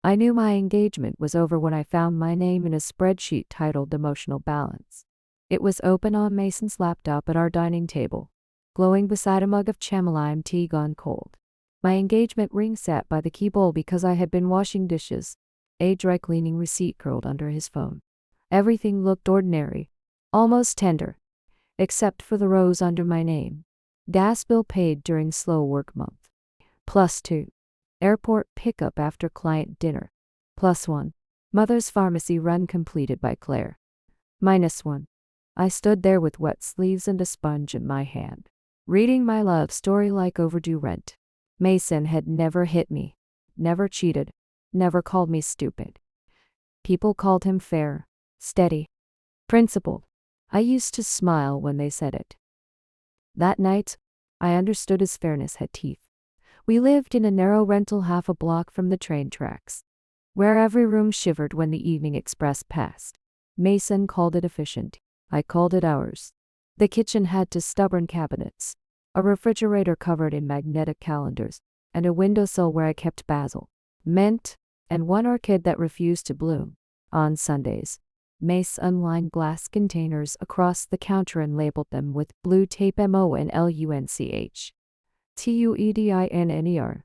I knew my engagement was over when I found my name in a spreadsheet titled Emotional Balance. It was open on Mason's laptop at our dining table, glowing beside a mug of chamomile tea gone cold. My engagement ring sat by the key bowl because I had been washing dishes. A dry cleaning receipt curled under his phone. Everything looked ordinary, almost tender, except for the rows under my name. Gas bill paid during slow work month. +2. Airport pickup after client dinner. +1. Mother's pharmacy run completed by Claire. -1. I stood there with wet sleeves and a sponge in my hand, reading my love story like overdue rent. Mason had never hit me, never cheated, never called me stupid. People called him fair, steady, principled. I used to smile when they said it. That night, I understood his fairness had teeth. We lived in a narrow rental half a block from the train tracks, where every room shivered when the evening express passed. Mason called it efficient. I called it ours. The kitchen had two stubborn cabinets, a refrigerator covered in magnetic calendars, and a windowsill where I kept basil, mint, and one orchid that refused to bloom. On Sundays, Mace unlined glass containers across the counter and labeled them with blue tape MONLUNCH. TUEDINNER.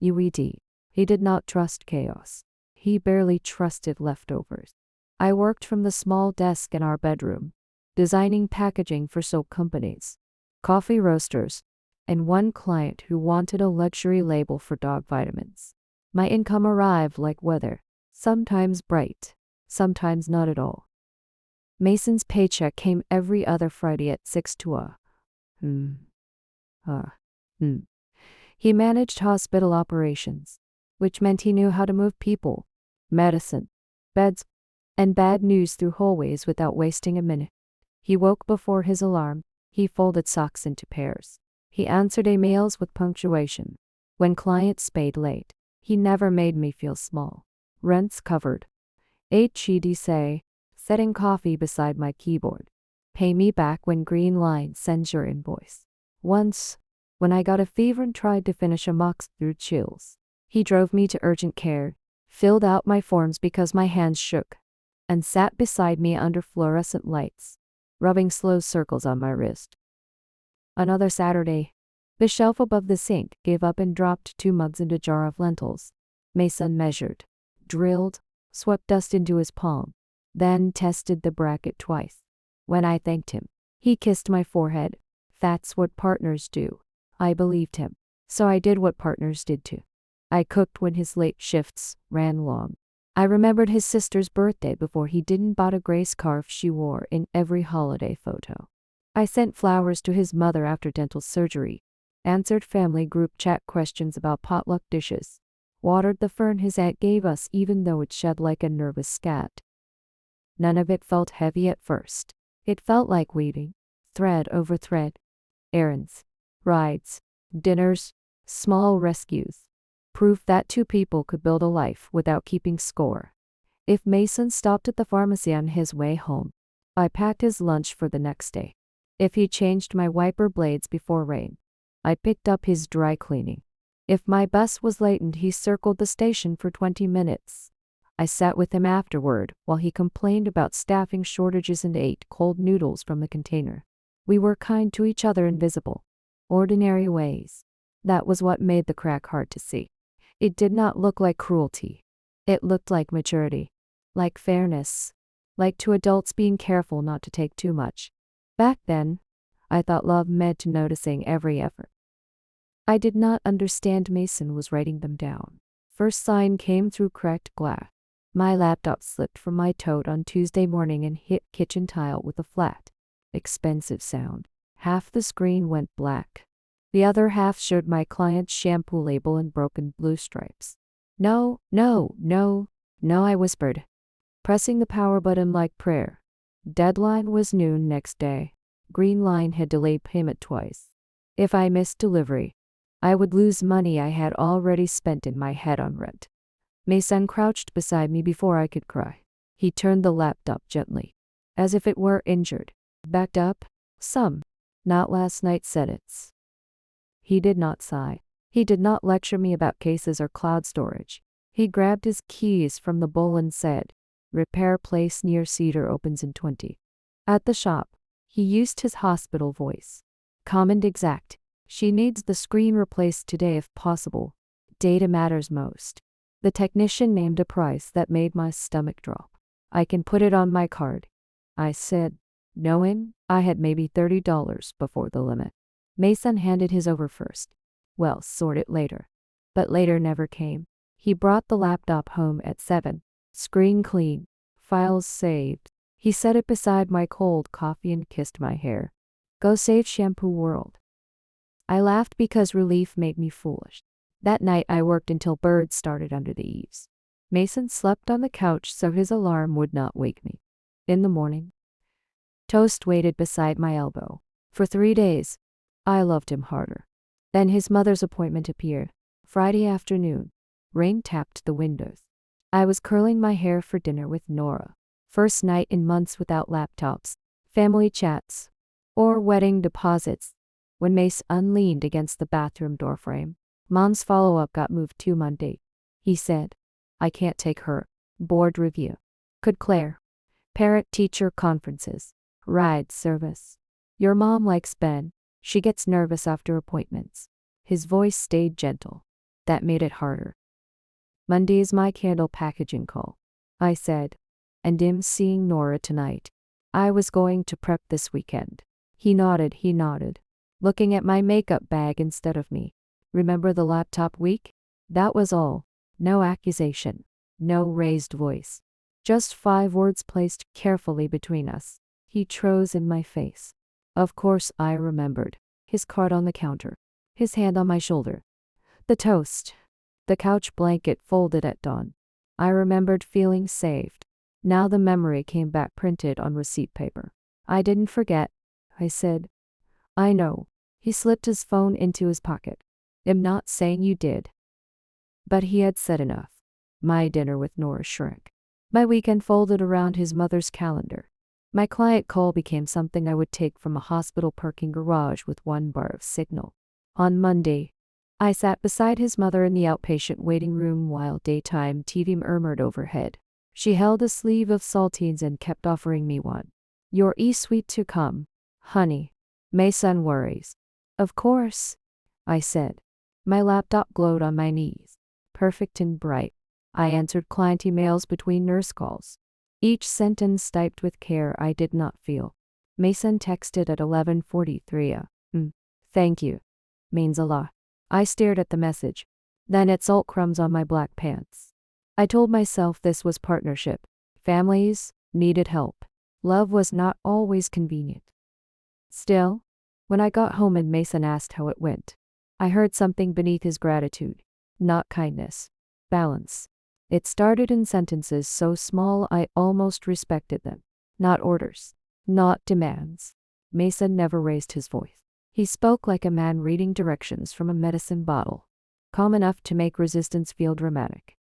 THAWUED. He did not trust chaos. He barely trusted leftovers. I worked from the small desk in our bedroom, designing packaging for soap companies, coffee roasters, and one client who wanted a luxury label for dog vitamins. My income arrived like weather, sometimes bright, sometimes not at all. Mason's paycheck came every other Friday at 6 to a. He managed hospital operations, which meant he knew how to move people, medicine, beds, and bad news through hallways without wasting a minute. He woke before his alarm. He folded socks into pairs. He answered emails with punctuation. When clients paid late, he never made me feel small. Rents covered. HED setting coffee beside my keyboard. Pay me back when Green Line sends your invoice. Once, when I got a fever and tried to finish a mock through chills, he drove me to urgent care, filled out my forms because my hands shook, and sat beside me under fluorescent lights, rubbing slow circles on my wrist. Another Saturday, the shelf above the sink gave up and dropped 2 mugs into a jar of lentils. Mason measured, drilled, swept dust into his palm, then tested the bracket twice. When I thanked him, he kissed my forehead. That's what partners do. I believed him, so I did what partners did too. I cooked when his late shifts ran long. I remembered his sister's birthday before he didn't bought a gray scarf she wore in every holiday photo. I sent flowers to his mother after dental surgery, answered family group chat questions about potluck dishes, watered the fern his aunt gave us even though it shed like a nervous scat. None of it felt heavy at first. It felt like weaving, thread over thread. Errands, rides, dinners, small rescues. Proof that 2 people could build a life without keeping score. If Mason stopped at the pharmacy on his way home, I packed his lunch for the next day. If he changed my wiper blades before rain, I picked up his dry cleaning. If my bus was late and he circled the station for 20 minutes, I sat with him afterward while he complained about staffing shortages and ate cold noodles from the container. We were kind to each other in visible, ordinary ways. That was what made the crack hard to see. It did not look like cruelty. It looked like maturity, like fairness, like 2 adults being careful not to take too much. Back then, I thought love meant noticing every effort. I did not understand Mason was writing them down. First sign came through cracked glass. My laptop slipped from my tote on Tuesday morning and hit kitchen tile with a flat, expensive sound. Half the screen went black. The other half showed my client's shampoo label and broken blue stripes. No, I whispered, pressing the power button like prayer. Deadline was noon next day. Green Line had delayed payment twice. If I missed delivery, I would lose money I had already spent in my head on rent. Mason crouched beside me before I could cry. He turned the laptop gently, as if it were injured. Backed up? Some. Not last night's edits. He did not sigh. He did not lecture me about cases or cloud storage. He grabbed his keys from the bowl and said, "Repair place near Cedar opens in 20. At the shop, he used his hospital voice. Calm and exact. "She needs the screen replaced today if possible. Data matters most." The technician named a price that made my stomach drop. "I can put it on my card," I said, knowing I had maybe $30 before the limit. Mason handed his over first. "Well, sort it later." But later never came. He brought the laptop home at 7. Screen clean. Files saved. He set it beside my cold coffee and kissed my hair. "Go save shampoo world." I laughed because relief made me foolish. That night I worked until birds started under the eaves. Mason slept on the couch so his alarm would not wake me. In the morning, Toast waited beside my elbow. For 3 days, I loved him harder. Then his mother's appointment appeared. Friday afternoon. Rain tapped the windows. I was curling my hair for dinner with Nora. First night in months without laptops, family chats, or wedding deposits. When Mace leaned against the bathroom doorframe, Mom's follow-up got moved to Monday. He said, "I can't take her. Board review." Could Claire? Parent-teacher conferences. Ride service. "Your mom likes Ben. She gets nervous after appointments." His voice stayed gentle. That made it harder. "Monday is my candle packaging call," I said, "and I'm seeing Nora tonight. I was going to prep this weekend." He nodded, looking at my makeup bag instead of me. "Remember the laptop week?" That was all. No accusation. No raised voice. Just 5 words placed carefully between us. He chose in my face. Of course I remembered. His card on the counter. His hand on my shoulder. The toast. The couch blanket folded at dawn. I remembered feeling saved. Now the memory came back printed on receipt paper. "I didn't forget," I said. "I know." He slipped his phone into his pocket. "I'm not saying you did." But he had said enough. My dinner with Nora shrank. My weekend folded around his mother's calendar. My client call became something I would take from a hospital parking garage with 1 bar of signal. On Monday, I sat beside his mother in the outpatient waiting room while daytime TV murmured overhead. She held a sleeve of saltines and kept offering me one. "Your sweet to come, honey. Mason worries." "Of course," I said. My laptop glowed on my knees. Perfect and bright. I answered client emails between nurse calls. Each sentence typed with care I did not feel. Mason texted at 11:43. "Thank you. Means a lot." I stared at the message. Then at salt crumbs on my black pants. I told myself this was partnership. Families needed help. Love was not always convenient. Still, when I got home and Mason asked how it went, I heard something beneath his gratitude. Not kindness. Balance. It started in sentences so small I almost respected them. Not orders. Not demands. Mason never raised his voice. He spoke like a man reading directions from a medicine bottle. Calm enough to make resistance feel dramatic.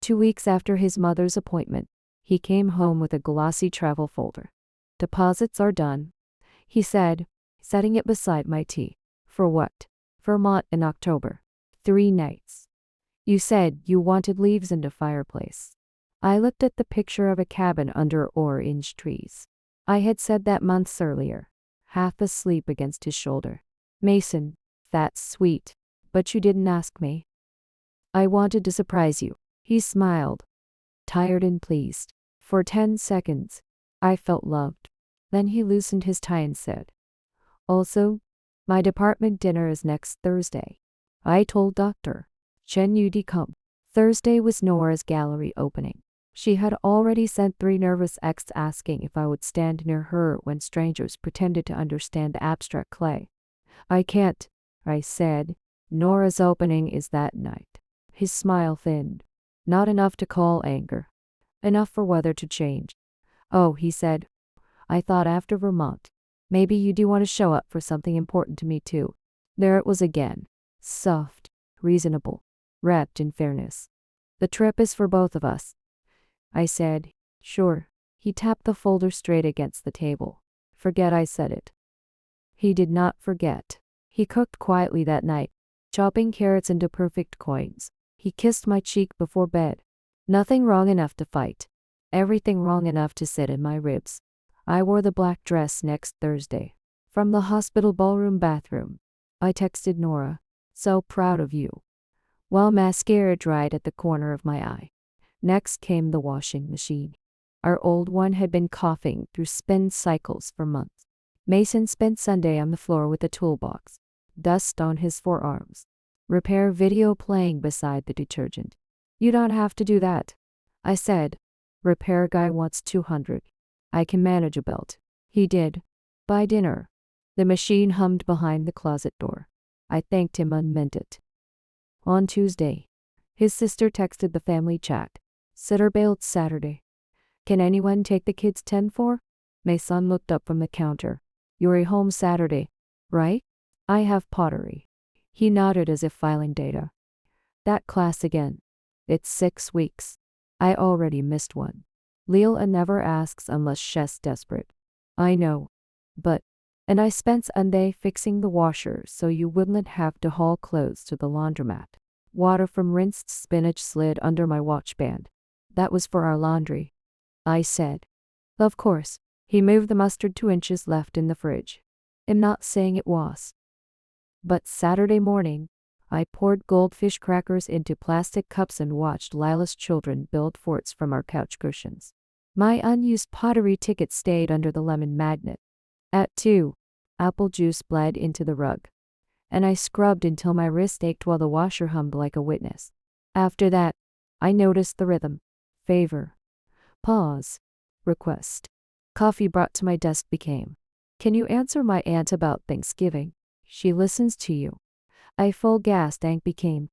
2 weeks after his mother's appointment, he came home with a glossy travel folder. "Deposits are done," he said, setting it beside my tea. "For what?" "Vermont in October. 3 nights. You said you wanted leaves and a fireplace." I looked at the picture of a cabin under orange trees. I had said that months earlier, half asleep against his shoulder. "Mason, that's sweet, but you didn't ask me." "I wanted to surprise you." He smiled, tired and pleased. For 10 seconds, I felt loved. Then he loosened his tie and said, "Also, my department dinner is next Thursday." I told Dr. Chen you'd come. Thursday was Nora's gallery opening. She had already sent 3 nervous texts asking if I would stand near her when strangers pretended to understand abstract clay. "I can't," I said. "Nora's opening is that night." His smile thinned. Not enough to call anger. Enough for weather to change. "Oh," he said. "I thought after Vermont, maybe you do want to show up for something important to me too." There it was again. Soft, reasonable, wrapped in fairness. "The trip is for both of us." I said, "Sure." He tapped the folder straight against the table. "Forget I said it." He did not forget. He cooked quietly that night. chopping carrots into perfect coins. He kissed my cheek before bed. Nothing wrong enough to fight. Everything wrong enough to sit in my ribs. I wore the black dress next Thursday. From the hospital ballroom bathroom, I texted Nora, "So proud of you," while mascara dried at the corner of my eye. Next came the washing machine. Our old one had been coughing through spin cycles for months. Mason spent Sunday on the floor with a toolbox, dust on his forearms, repair video playing beside the detergent. "You don't have to do that," I said. "Repair guy wants 200. I can manage a belt." He did. By dinner, the machine hummed behind the closet door. I thanked him and meant it. On Tuesday, his sister texted the family chat. "Sitter bailed Saturday. Can anyone take the kids 10 for?" My son looked up from the counter. "You're home Saturday, right?" "I have pottery." He nodded as if filing data. "That class again. It's 6 weeks. I already missed one. Leela never asks unless she's desperate." "I know. But," and I spent Sunday fixing the washer so you wouldn't have to haul clothes to the laundromat. Water from rinsed spinach slid under my watch band. "That was for our laundry," I said. "Of course." He moved the mustard 2 inches left in the fridge. "I'm not saying it was." But Saturday morning, I poured goldfish crackers into plastic cups and watched Lila's children build forts from our couch cushions. My unused pottery ticket stayed under the lemon magnet. At 2, apple juice bled into the rug, and I scrubbed until my wrist ached while the washer hummed like a witness. After that, I noticed the rhythm. Favor. Pause. Request. Coffee brought to my desk became, "Can you answer my aunt about Thanksgiving? She listens to you." I full gassed and became,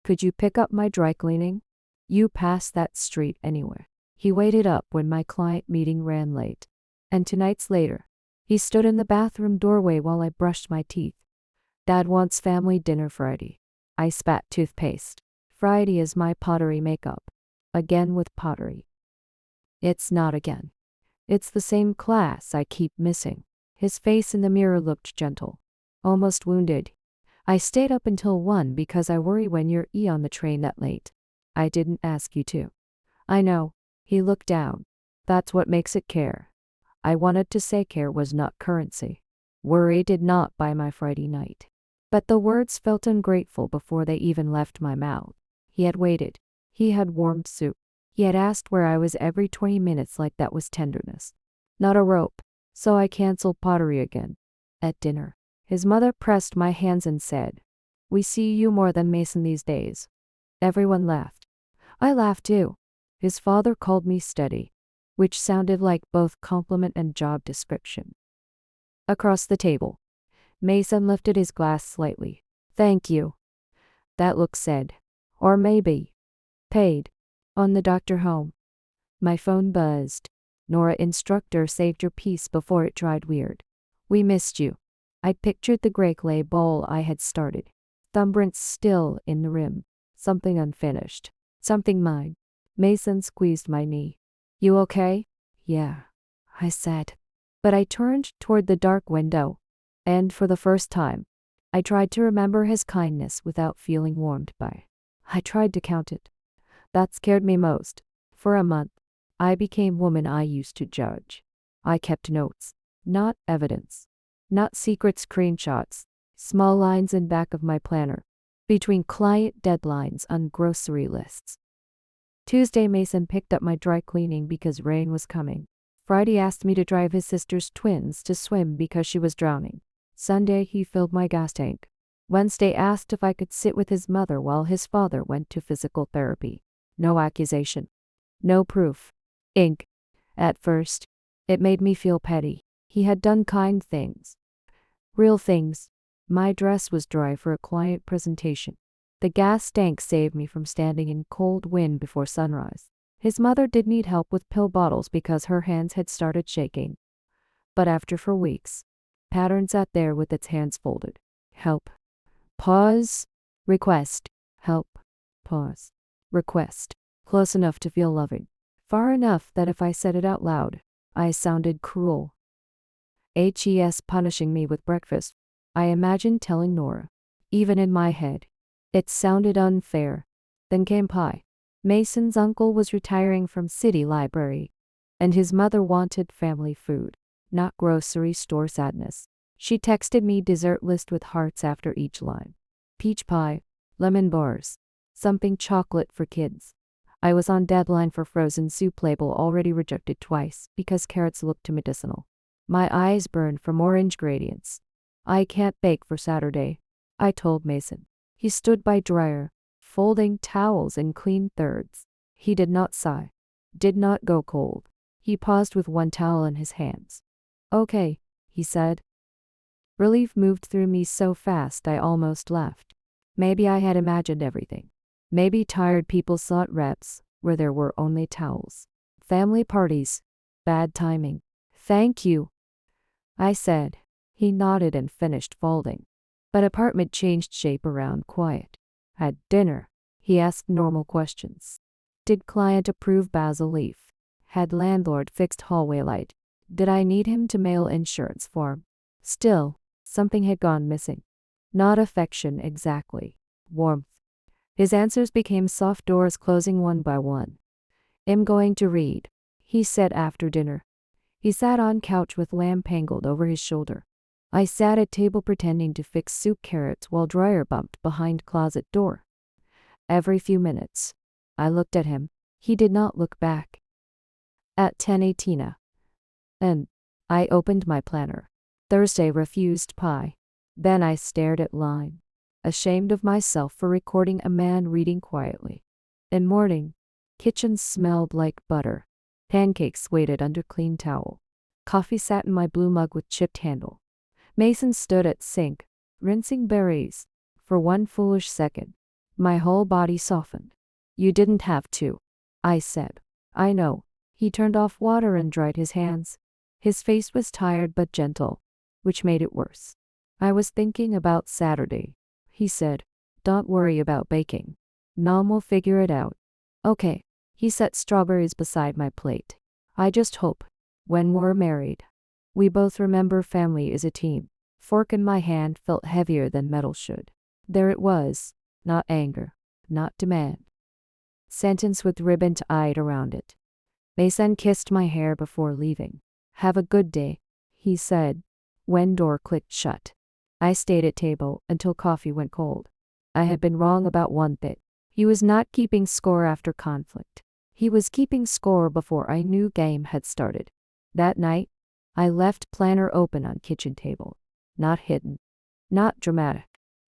"Could you pick up my dry cleaning? You pass that street anyway." He waited up when my client meeting ran late. And 2 nights later, he stood in the bathroom doorway while I brushed my teeth. "Dad wants family dinner Friday." I spat toothpaste. Friday is my pottery makeup. Again with pottery. It's not again. It's the same class I keep missing. His face in the mirror looked gentle, almost wounded. "I stayed up until 1 because I worry when you're on the train that late." "I didn't ask you to." "I know." He looked down. "That's what makes it care." I wanted to say care was not currency. Worry did not buy my Friday night. But the words felt ungrateful before they even left my mouth. He had waited. He had warmed soup. He had asked where I was every 20 minutes like that was tenderness. Not a rope. So I canceled pottery again. At dinner, his mother pressed my hands and said, "We see you more than Mason these days." Everyone laughed. I laughed too. His father called me steady, which sounded like both compliment and job description. Across the table, Mason lifted his glass slightly. "Thank you." That look said, or maybe, paid. On the doctor home, my phone buzzed. "Nora, instructor saved your piece before it dried weird. We missed you." I pictured the gray clay bowl I had started. Thumbprints still in the rim. Something unfinished. Something mine. Mason squeezed my knee. "You okay?" "Yeah," I said. But I turned toward the dark window, and for the first time, I tried to remember his kindness without feeling warmed by. I tried to count it. That scared me most. For a month, I became woman I used to judge. I kept notes, not evidence, not secret screenshots, small lines in back of my planner, between client deadlines on grocery lists. Tuesday, Mason picked up my dry cleaning because rain was coming. Friday asked me to drive his sister's twins to swim because she was drowning. Sunday, he filled my gas tank. Wednesday asked if I could sit with his mother while his father went to physical therapy. No accusation. No proof. Ink. At first, it made me feel petty. He had done kind things. Real things. My dress was dry for a client presentation. The gas tank saved me from standing in cold wind before sunrise. His mother did need help with pill bottles because her hands had started shaking. But after 4 weeks, Pattern sat there with its hands folded. Help. Pause. Request. Help. Pause. Request. Close enough to feel loving. Far enough that if I said it out loud, I sounded cruel. HES punishing me with breakfast. I imagined telling Nora. Even in my head, it sounded unfair. Then came Pi. Mason's uncle was retiring from city library, and his mother wanted family food, not grocery store sadness. She texted me dessert list with hearts after each line. Peach pie, lemon bars, something chocolate for kids. I was on deadline for frozen soup label already rejected twice because carrots looked too medicinal. My eyes burned from orange gradients. I can't bake for Saturday, I told Mason. He stood by dryer, folding towels in clean thirds. He did not sigh, did not go cold. He paused with one towel in his hands. Okay, he said. Relief moved through me so fast I almost laughed. Maybe I had imagined everything. Maybe tired people sought reps where there were only towels. Family parties. Bad timing. Thank you, I said. He nodded and finished folding. But apartment changed shape around quiet. At dinner, he asked normal questions. Did client approve basil leaf? Had landlord fixed hallway light? Did I need him to mail insurance form? Still, something had gone missing. Not affection exactly. Warmth. His answers became soft doors closing one by one. I'm going to read, he said after dinner. He sat on couch with lamb pangled over his shoulder. I sat at table pretending to fix soup carrots while dryer bumped behind closet door. Every few minutes, I looked at him. He did not look back. At 10:18 and I opened my planner. Thursday refused pie. Then I stared at line, ashamed of myself for recording a man reading quietly. In morning, kitchen smelled like butter. Pancakes waited under clean towel. Coffee sat in my blue mug with chipped handle. Mason stood at sink, rinsing berries. For one foolish second, my whole body softened. You didn't have to, I said. I know. He turned off water and dried his hands. His face was tired but gentle, which made it worse. I was thinking about Saturday, he said. Don't worry about baking. Mom will figure it out. Okay. He set strawberries beside my plate. I just hope, when we're married, we both remember family is a team. Fork in my hand felt heavier than metal should. There it was, not anger, not demand. Sentence with ribbon tied around it. Mason kissed my hair before leaving. Have a good day, he said, when door clicked shut. I stayed at table until coffee went cold. I had been wrong about one thing. He was not keeping score after conflict. He was keeping score before I knew game had started. That night, I left planner open on kitchen table. Not hidden. Not dramatic.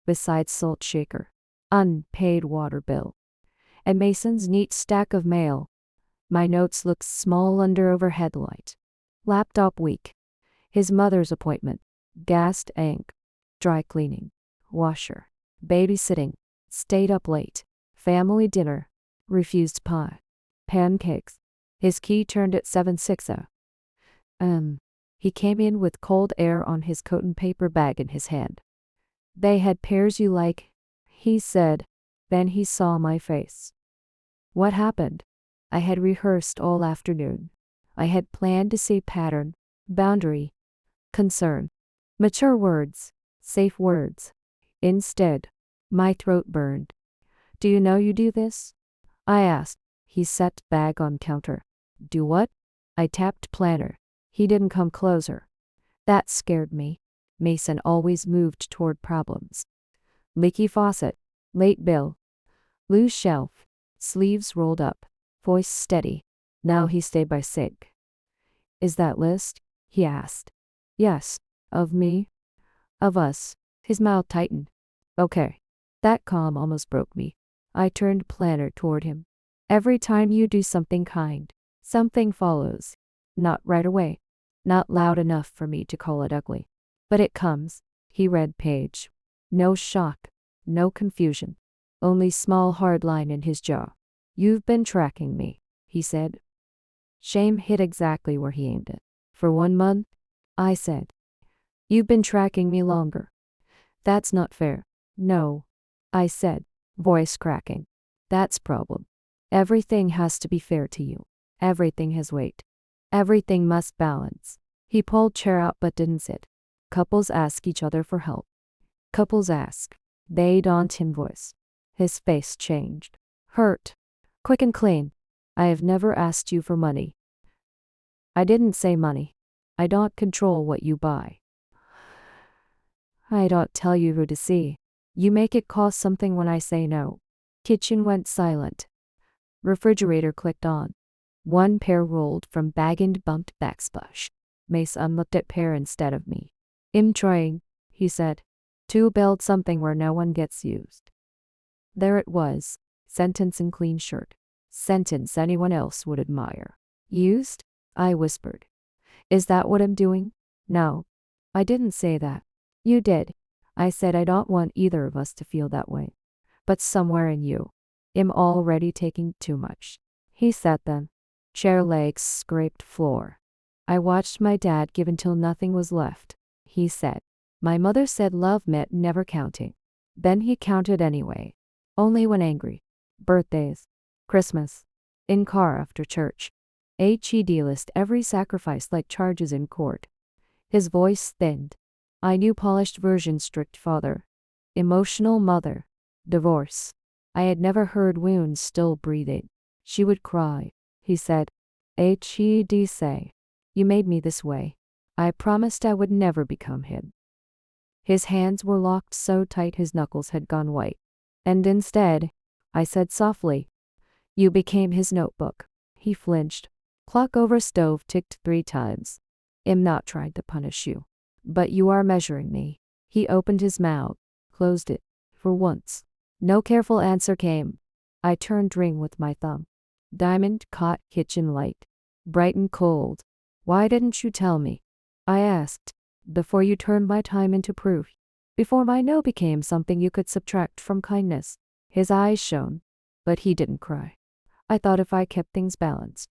Besides salt shaker. Unpaid water bill. And Mason's neat stack of mail. My notes looked small under overhead light. Laptop week. His mother's appointment. Gassed ink. Dry cleaning. Washer. Babysitting. Stayed up late. Family dinner. Refused pie. Pancakes. His key turned at 7:06. He came in with cold air on his coat and paper bag in his hand. They had pears you like, he said. Then he saw my face. What happened? I had rehearsed all afternoon. I had planned to say pattern, boundary, concern, mature words, safe words. Instead, my throat burned. Do you know you do this? I asked. He set bag on counter. Do what? I tapped planner. He didn't come closer. That scared me. Mason always moved toward problems. Leaky faucet. Late bill. Loose shelf. Sleeves rolled up. Voice steady. Now he stayed by sink. Is that list? He asked. Yes. Of me? Of us. His mouth tightened. Okay. That calm almost broke me. I turned planner toward him. Every time you do something kind, something follows. Not right away. Not loud enough for me to call it ugly. But it comes. He read page. No shock. No confusion. Only small hard line in his jaw. You've been tracking me, he said. Shame hit exactly where he aimed it. For 1 month? I said. You've been tracking me longer. That's not fair. No, I said, voice cracking. That's problem. Everything has to be fair to you. Everything has weight. Everything must balance. He pulled chair out but didn't sit. Couples ask each other for help. Couples ask. They daunting voice. His face changed. Hurt. Quick and clean. I have never asked you for money. I didn't say money. I don't control what you buy. I don't tell you who to see. You make it cost something when I say no. Kitchen went silent. Refrigerator clicked on. One pear rolled from bag and bumped backsplash. Mason looked at pear instead of me. I'm trying, he said, to build something where no one gets used. There it was. Sentence in clean shirt. Sentence anyone else would admire. Used? I whispered. Is that what I'm doing? No. I didn't say that. You did. I said I don't want either of us to feel that way. But somewhere in you, I'm already taking too much. He sat then. Chair legs scraped floor. I watched my dad give until nothing was left. He said. My mother said love meant never counting. Then he counted anyway. Only when angry. Birthdays. Christmas. In car after church. HED list every sacrifice like charges in court. His voice thinned. I knew polished version strict father. Emotional mother. Divorce. I had never heard wounds still breathing. She would cry. He said. HED say. You made me this way. I promised I would never become him. His hands were locked so tight his knuckles had gone white. And instead, I said softly, you became his notebook. He flinched. Clock over stove ticked 3 times. I'm not trying to punish you. But you are measuring me. He opened his mouth, closed it, for once. No careful answer came. I turned ring with my thumb. Diamond caught kitchen light. Bright and cold. Why didn't you tell me? I asked. Before you turned my time into proof. Before my no became something you could subtract from kindness. His eyes shone. But he didn't cry. I thought if I kept things balanced,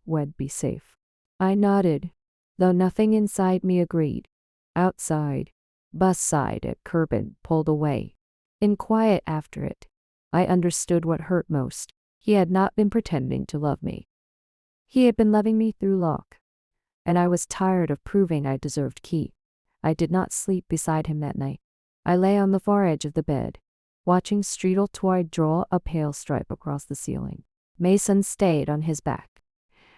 we'd be safe. I nodded, though nothing inside me agreed. Outside, bus side at Kerbin pulled away. In quiet after it, I understood what hurt most. He had not been pretending to love me. He had been loving me through Locke. And I was tired of proving I deserved Key. I did not sleep beside him that night. I lay on the far edge of the bed, watching Streetle Toy draw a pale stripe across the ceiling. Mason stayed on his back,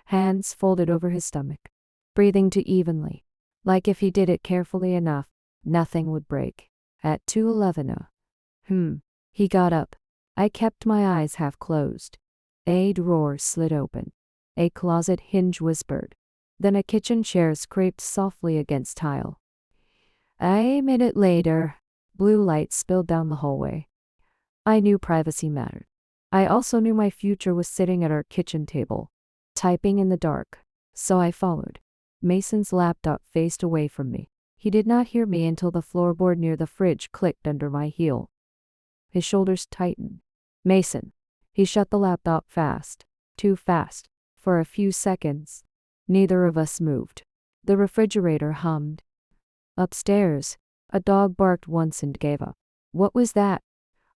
hands folded over his stomach, breathing too evenly, like if he did it carefully enough, nothing would break. At 2:11, he got up. I kept my eyes half closed. A drawer slid open. A closet hinge whispered. Then a kitchen chair scraped softly against tile. A minute later, blue light spilled down the hallway. I knew privacy mattered. I also knew my future was sitting at our kitchen table, typing in the dark, so I followed. Mason's laptop faced away from me. He did not hear me until the floorboard near the fridge clicked under my heel. His shoulders tightened. Mason. He shut the laptop fast. Too fast. For a few seconds, neither of us moved. The refrigerator hummed. Upstairs, a dog barked once and gave up. What was that?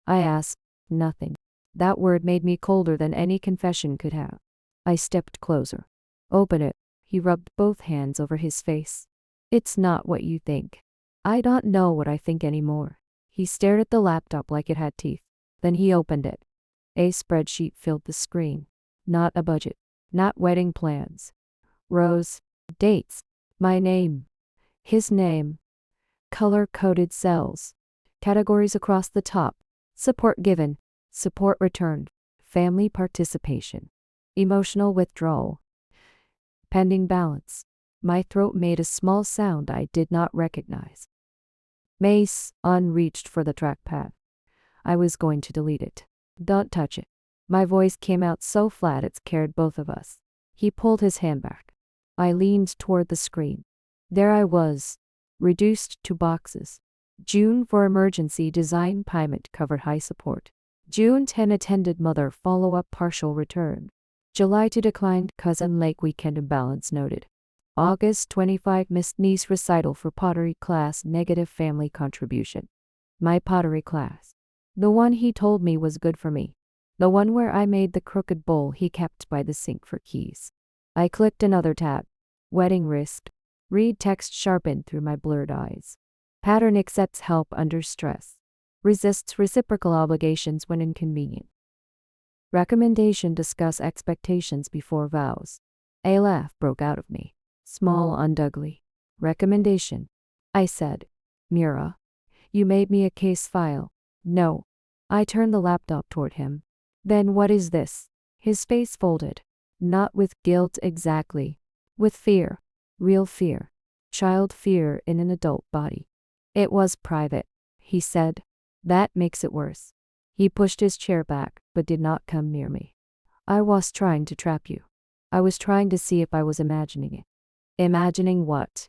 I asked. Nothing. That word made me colder than any confession could have. I stepped closer. Open it. He rubbed both hands over his face. It's not what you think. I don't know what I think anymore. He stared at the laptop like it had teeth. Then he opened it. A spreadsheet filled the screen. Not a budget. Not wedding plans. Rows. Dates. My name. His name. Color-coded cells. Categories across the top. Support given. Support returned. Family participation. Emotional withdrawal. Pending balance. My throat made a small sound I did not recognize. Mason reached for the trackpad. I was going to delete it. Don't touch it. My voice came out so flat it scared both of us. He pulled his hand back. I leaned toward the screen. There I was, reduced to boxes. June for emergency design payment covered high support. June 10 attended mother follow-up partial return. July to declined cousin lake weekend imbalance noted. August 25 missed niece recital for pottery class negative family contribution. My pottery class. The one he told me was good for me. The one where I made the crooked bowl he kept by the sink for keys. I clicked another tab. Wedding risk. Read text sharpened through my blurred eyes. Pattern accepts help under stress. Resists reciprocal obligations when inconvenient. Recommendation: discuss expectations before vows. A laugh broke out of me. Small and ugly. Recommendation. I said. Mira, you made me a case file. No. I turned the laptop toward him. Then what is this? His face folded. Not with guilt exactly. With fear. Real fear. Child fear in an adult body. It was private, he said. That makes it worse. He pushed his chair back, but did not come near me. I was trying to trap you. I was trying to see if I was imagining it. Imagining what?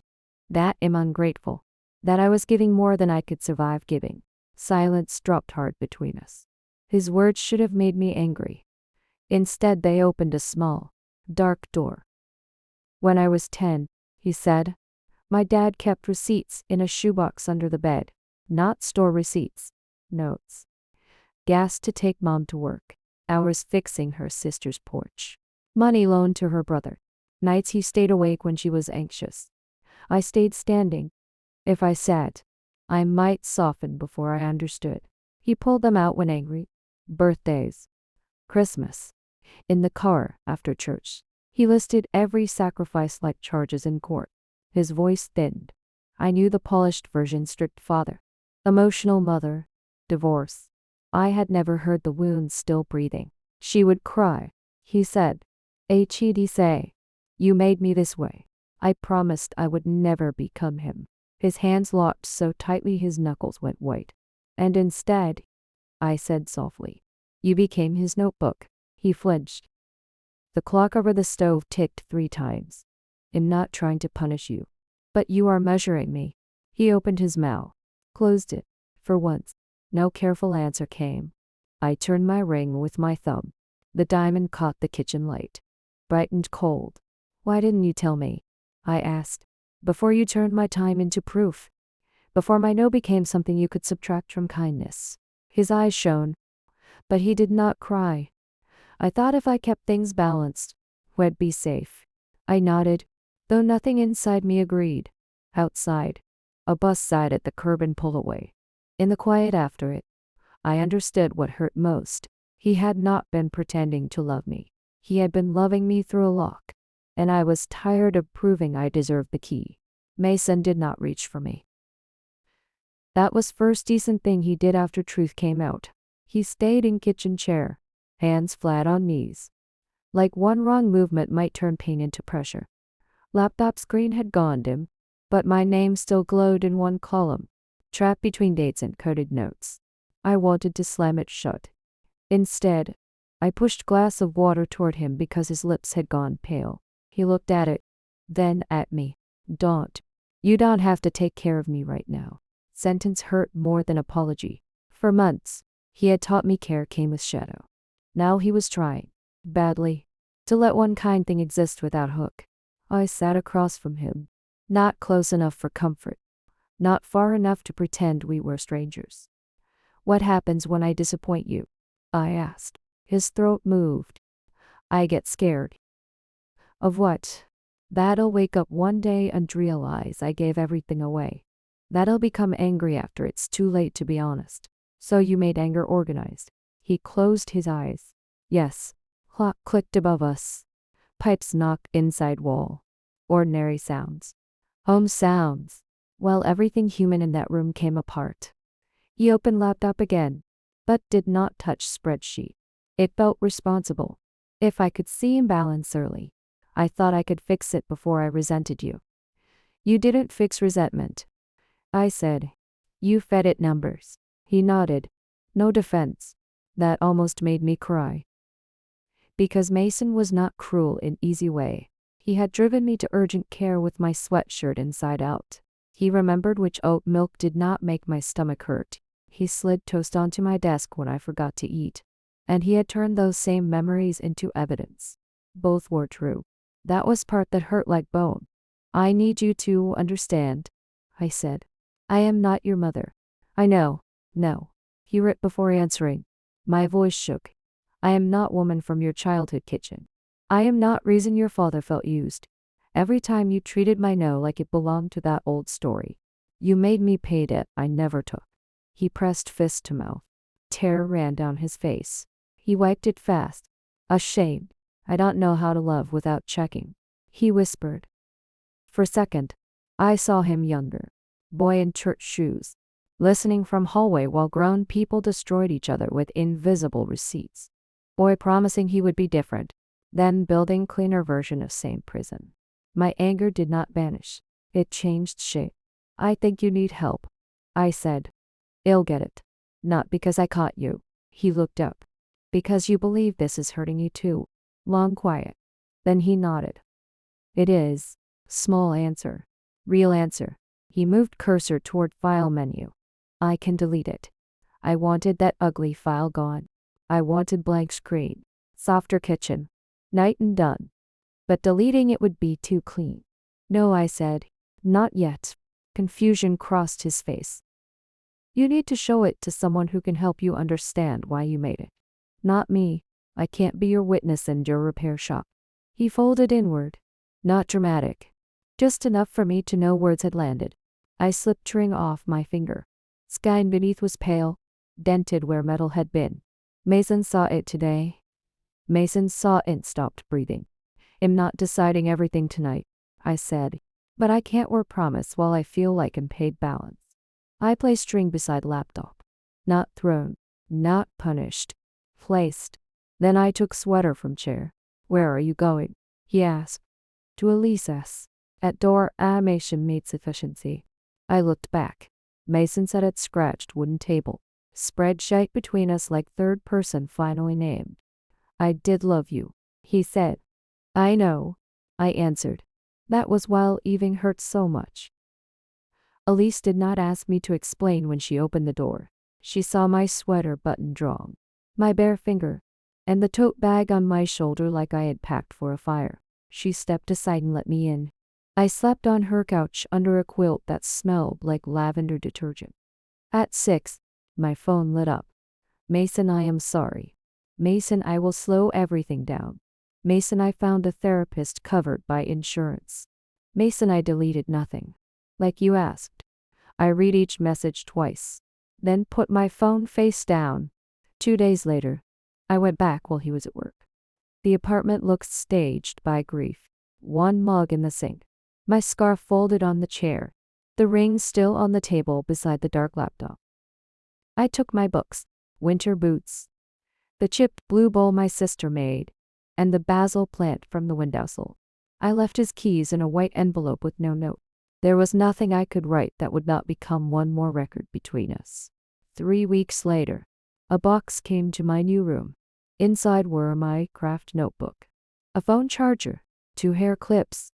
That I'm ungrateful. That I was giving more than I could survive giving. Silence dropped hard between us. His words should have made me angry. Instead, they opened a small, dark door. When I was 10, he said, my dad kept receipts in a shoebox under the bed. Not store receipts. Notes. Gas to take mom to work. Hours fixing her sister's porch. Money loaned to her brother. Nights he stayed awake when she was anxious. I stayed standing. If I sat, I might soften before I understood. He pulled them out when angry. Birthdays. Christmas. In the car after church. He listed every sacrifice like charges in court. His voice thinned. I knew the polished version: strict father, emotional mother, divorce. I had never heard the wound still breathing. She would cry. He said, He'd say, you made me this way. I promised I would never become him. His hands locked so tightly his knuckles went white. And instead, I said softly, you became his notebook. He flinched. The clock over the stove ticked 3 times. I'm not trying to punish you, but you are measuring me. He opened his mouth, closed it. For once, no careful answer came. I turned my ring with my thumb. The diamond caught the kitchen light. Bright and cold. Why didn't you tell me? I asked. Before you turned my time into proof. Before my no became something you could subtract from kindness. His eyes shone, but he did not cry. I thought if I kept things balanced, we'd be safe. I nodded, though nothing inside me agreed. Outside, a bus sighed at the curb and pulled away. In the quiet after it, I understood what hurt most. He had not been pretending to love me. He had been loving me through a lock, and I was tired of proving I deserved the key. Mason did not reach for me. That was first decent thing he did after truth came out. He stayed in kitchen chair, hands flat on knees. Like one wrong movement might turn pain into pressure. Laptop screen had gone dim, but my name still glowed in one column, trapped between dates and coded notes. I wanted to slam it shut. Instead, I pushed glass of water toward him because his lips had gone pale. He looked at it, then at me. You don't have to take care of me right now. Sentence hurt more than apology. For months, he had taught me care came with shadow. Now he was trying, badly, to let one kind thing exist without hook. I sat across from him, not close enough for comfort, not far enough to pretend we were strangers. What happens when I disappoint you? I asked. His throat moved. I get scared. Of what? That I'll wake up one day and realize I gave everything away. That I'll become angry after it's too late to be honest. So you made anger organized. He closed his eyes. Yes. Clock clicked above us. Pipes knocked inside wall. Ordinary sounds. Home sounds. Well, everything human in that room came apart. He opened laptop again, but did not touch spreadsheet. It felt responsible. If I could see imbalance early, I thought I could fix it before I resented you. You didn't fix resentment. I said. You fed it numbers. He nodded. No defense. That almost made me cry. Because Mason was not cruel in easy way. He had driven me to urgent care with my sweatshirt inside out. He remembered which oat milk did not make my stomach hurt. He slid toast onto my desk when I forgot to eat. And he had turned those same memories into evidence. Both were true. That was part that hurt like bone. I need you to understand, I said. I am not your mother. I know. No. He ripped before answering. My voice shook. I am not woman from your childhood kitchen. I am not reason your father felt used. Every time you treated my no like it belonged to that old story. You made me pay debt I never took. He pressed fist to mouth. Terror ran down his face. He wiped it fast. Ashamed. I don't know how to love without checking, he whispered. For a second, I saw him younger. Boy in church shoes. Listening from hallway while grown people destroyed each other with invisible receipts. Boy promising he would be different, then building cleaner version of same prison. My anger did not vanish. It changed shape. I think you need help, I said. I'll get it. Not because I caught you. He looked up. Because you believe this is hurting you too. Long quiet. Then he nodded. It is. Small answer. Real answer. He moved cursor toward file menu. I can delete it. I wanted that ugly file gone. I wanted blank screen. Softer kitchen. Night and done. But deleting it would be too clean. No, I said. Not yet. Confusion crossed his face. You need to show it to someone who can help you understand why you made it. Not me. I can't be your witness in your repair shop. He folded inward. Not dramatic. Just enough for me to know words had landed. I slipped ring off my finger. Sky beneath was pale, dented where metal had been. Mason saw it today. Mason saw it and stopped breathing. I'm not deciding everything tonight, I said. But I can't work promise while I feel like I'm paid balance. I placed string beside laptop. Not thrown. Not punished. Placed. Then I took sweater from chair. Where are you going? He asked. To Elisa's. At door, animation made sufficiency. I looked back. Mason sat at scratched wooden table. Spreadsheet between us like third person finally named. I did love you, he said. I know, I answered. That was while Eving hurt so much. Elise did not ask me to explain when she opened the door. She saw my sweater button drawn, my bare finger, and the tote bag on my shoulder like I had packed for a fire. She stepped aside and let me in. I slept on her couch under a quilt that smelled like lavender detergent. At 6, my phone lit up. Mason, I am sorry. Mason, I will slow everything down. Mason, I found a therapist covered by insurance. Mason, I deleted nothing. Like you asked. I read each message twice. Then put my phone face down. 2 days later, I went back while he was at work. The apartment looked staged by grief. One mug in the sink. My scarf folded on the chair. The ring still on the table beside the dark laptop. I took my books, winter boots, the chipped blue bowl my sister made, and the basil plant from the windowsill. I left his keys in a white envelope with no note. There was nothing I could write that would not become one more record between us. 3 weeks later, a box came to my new room. Inside were my craft notebook, a phone charger, 2 hair clips,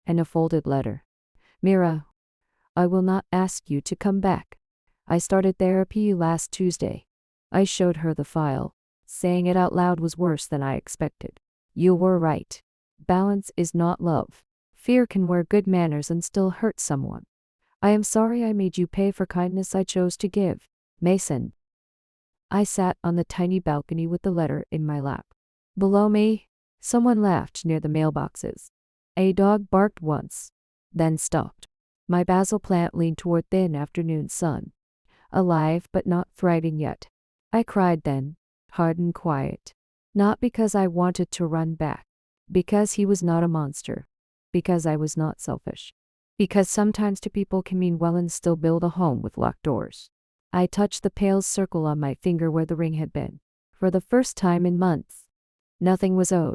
and a folded letter. Mira, I will not ask you to come back. I started therapy last Tuesday. I showed her the file. Saying it out loud was worse than I expected. You were right. Balance is not love. Fear can wear good manners and still hurt someone. I am sorry I made you pay for kindness I chose to give. Mason. I sat on the tiny balcony with the letter in my lap. Below me, someone laughed near the mailboxes. A dog barked once, then stopped. My basil plant leaned toward thin afternoon sun. Alive but not thriving yet. I cried then, hard and quiet. Not because I wanted to run back. Because he was not a monster. Because I was not selfish. Because sometimes two people can mean well and still build a home with locked doors. I touched the pale circle on my finger where the ring had been. For the first time in months. Nothing was owed.